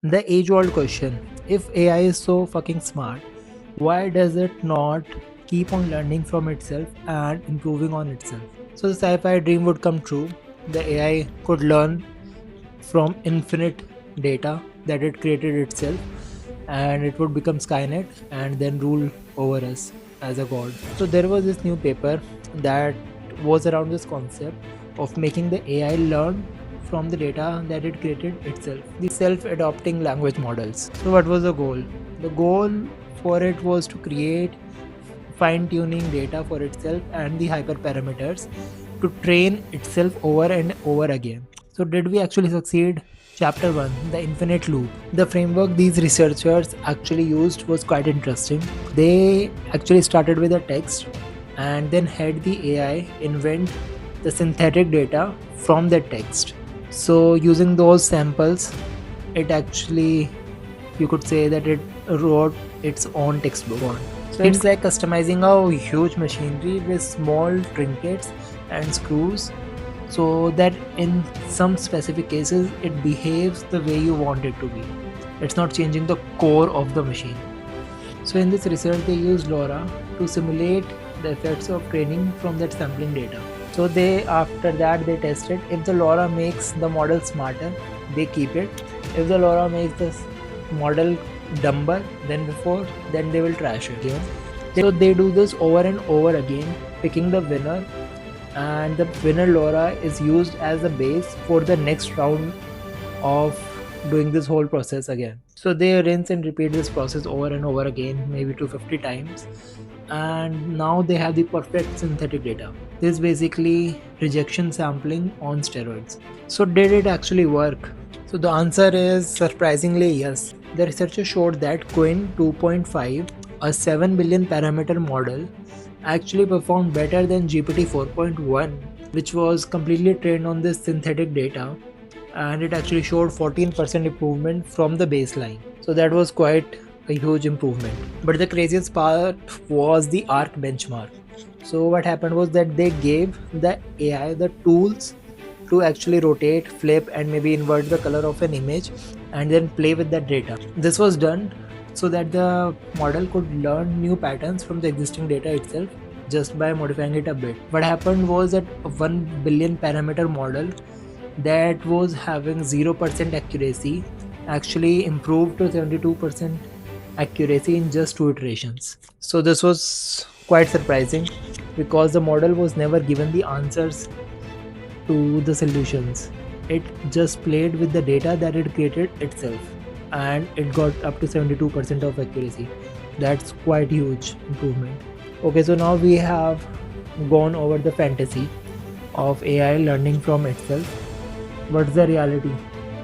The age-old question: if AI is so fucking smart, why does it not keep on learning from itself and improving on itself? So the sci-fi dream would come true. The AI could learn from infinite data that it created itself, and it would become Skynet and then rule over us as a god. So there was this new paper that was around this concept of making the AI learn from the data that it created itself, the self-adopting language models. So what was the goal? The goal for it was to create fine-tuning data for itself and the hyperparameters to train itself over and over again. So did we actually succeed? Chapter 1: The Infinite Loop. The framework these researchers actually used was quite interesting. They actually started with a text and then had the AI invent the synthetic data from that text. So using those samples, it actually, you could say that it wrote its own textbook. So it's like customizing a huge machinery with small trinkets and screws so that in some specific cases it behaves the way you want it to be. It's not changing the core of the machine. So in this research they used LoRa to simulate the effects of training from that sampling data. So they after that they tested if the LoRa makes the model smarter, they keep it. If the LoRa makes this model dumber than before, then they will trash it. So they do this over and over again, picking the winner, and the winner LoRa is used as the base for the next round of doing this whole process again. So they rinse and repeat this process over and over again, maybe 250 times, and now they have the perfect synthetic data. This is basically rejection sampling on steroids. So did it actually work? So the answer is surprisingly yes. The researchers showed that Quinn 2.5, a 7 billion parameter model, actually performed better than GPT 4.1, which was completely trained on this synthetic data, and it actually showed 14% improvement from the baseline. So that was quite a huge improvement. But the craziest part was the ARC benchmark. So what happened was that they gave the AI the tools to actually rotate, flip, and maybe invert the color of an image and then play with that data. This was done so that the model could learn new patterns from the existing data itself just by modifying it a bit. What happened was that a 1 billion parameter model that was having 0% accuracy actually improved to 72% accuracy in just 2 iterations. So this was quite surprising because the model was never given the answers to the solutions. It just played with the data that it created itself, and it got up to 72% of accuracy. That's quite huge improvement. Okay, so now we have gone over the fantasy of AI learning from itself. What's the reality?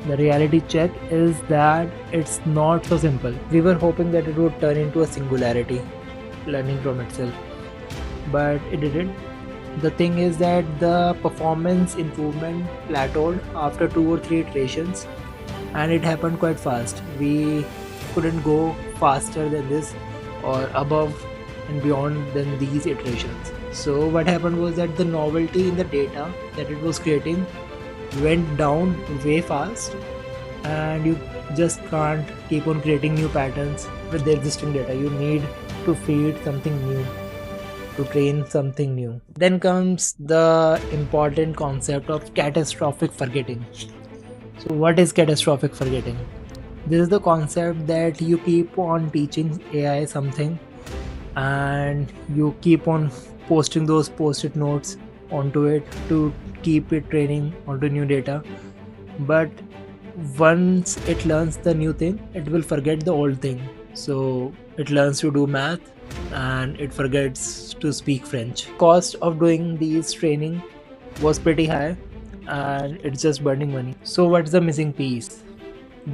The reality check is that it's not so simple. We were hoping that it would turn into a singularity, learning from itself, but it didn't. The thing is that the performance improvement plateaued after 2 or 3 iterations, and it happened quite fast. We couldn't go faster than this or above and beyond than these iterations. So what happened was that the novelty in the data that it was creating went down way fast, and you just can't keep on creating new patterns with the existing data. You need to feed something new, to train something new. Then comes the important concept of catastrophic forgetting. So what is catastrophic forgetting? This is the concept that you keep on teaching AI something and you keep on posting those post-it notes onto it to keep it training onto new data, but once it learns the new thing, it will forget the old thing. So it learns to do math and it forgets to speak French. Cost of doing these training was pretty high and it's just burning money. So what's the missing piece?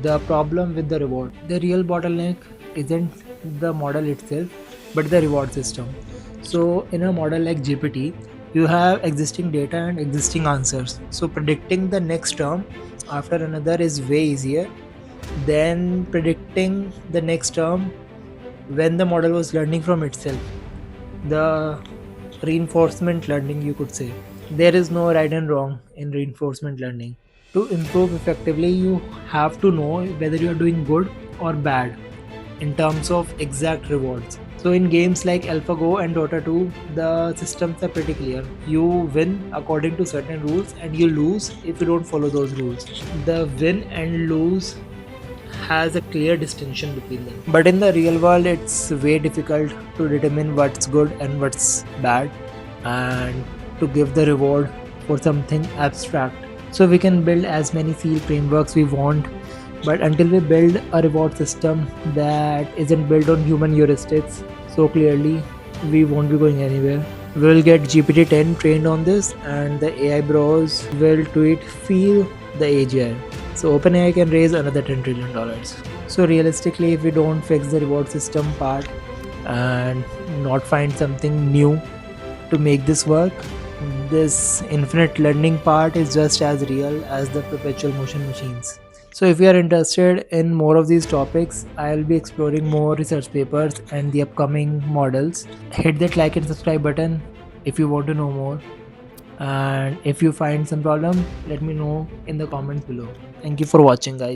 The problem with the reward. The real bottleneck isn't the model itself, but the reward system. So in a model like GPT, you have existing data and existing answers. So predicting the next term after another is way easier than predicting the next term when the model was learning from itself. The reinforcement learning, you could say. There is no right and wrong in reinforcement learning. To improve effectively, you have to know whether you are doing good or bad in terms of exact rewards. So in games like AlphaGo and Dota 2, the systems are pretty clear. You win according to certain rules and you lose if you don't follow those rules. The win and lose has a clear distinction between them. But in the real world, it's way difficult to determine what's good and what's bad and to give the reward for something abstract. So we can build as many field frameworks we want, but until we build a reward system that isn't built on human heuristics so clearly, we won't be going anywhere. We'll get GPT-10 trained on this, and the AI bros will tweet feel the AGI. So OpenAI can raise another $10 trillion. So realistically, if we don't fix the reward system part and not find something new to make this work, this infinite learning part is just as real as the perpetual motion machines. So if you are interested in more of these topics, I'll be exploring more research papers and the upcoming models. Hit that like and subscribe button if you want to know more. And if you find some problem, let me know in the comments below. Thank you for watching, guys.